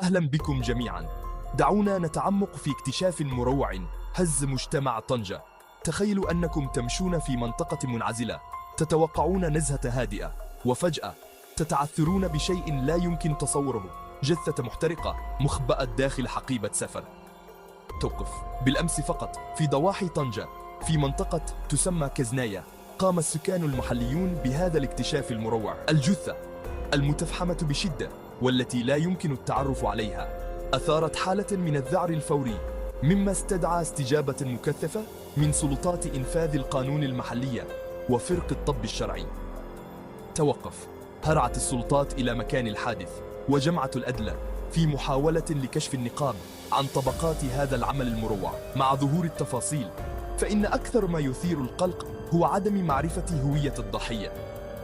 أهلا بكم جميعا. دعونا نتعمق في اكتشاف مروع هز مجتمع طنجة. تخيلوا أنكم تمشون في منطقة منعزلة، تتوقعون نزهة هادئة، وفجأة تتعثرون بشيء لا يمكن تصوره. جثة محترقة مخبأة داخل حقيبة سفر. توقف. بالأمس فقط في ضواحي طنجة في منطقة تسمى كزنايا قام السكان المحليون بهذا الاكتشاف المروع. الجثة المتفحمة بشدة والتي لا يمكن التعرف عليها أثارت حالة من الذعر الفوري، مما استدعى استجابة مكثفة من سلطات إنفاذ القانون المحلية وفرق الطب الشرعي. توقف. هرعت السلطات إلى مكان الحادث وجمعت الأدلة في محاولة لكشف النقاب عن طبقات هذا العمل المروع. مع ظهور التفاصيل، فإن أكثر ما يثير القلق هو عدم معرفة هوية الضحية،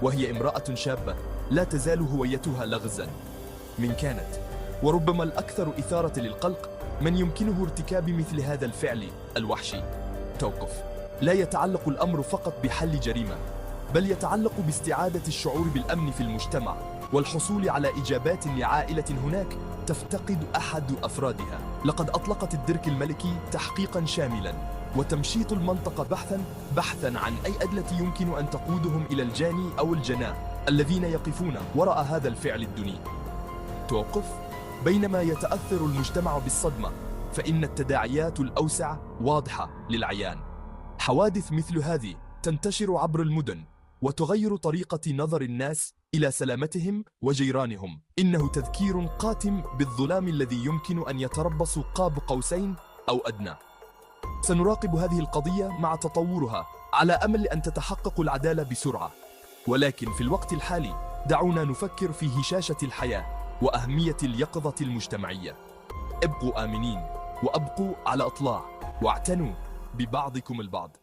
وهي امرأة شابة لا تزال هويتها لغزاً من كانت. وربما الأكثر إثارة للقلق من يمكنه ارتكاب مثل هذا الفعل الوحشي. توقف. لا يتعلق الأمر فقط بحل جريمة، بل يتعلق باستعادة الشعور بالأمن في المجتمع والحصول على إجابات لعائلة هناك تفتقد أحد أفرادها. لقد أطلقت الدرك الملكي تحقيقا شاملا وتمشيط المنطقة بحثا عن أي أدلة يمكن أن تقودهم إلى الجاني أو الجناة الذين يقفون وراء هذا الفعل الدنيء. توقف. بينما يتأثر المجتمع بالصدمة، فإن التداعيات الأوسع واضحة للعيان. حوادث مثل هذه تنتشر عبر المدن وتغير طريقة نظر الناس إلى سلامتهم وجيرانهم. إنه تذكير قاتم بالظلام الذي يمكن أن يتربص قاب قوسين أو أدنى. سنراقب هذه القضية مع تطورها على أمل أن تتحقق العدالة بسرعة، ولكن في الوقت الحالي دعونا نفكر في هشاشة الحياة وأهمية اليقظة المجتمعية. ابقوا آمنين وأبقوا على إطلاع، واعتنوا ببعضكم البعض.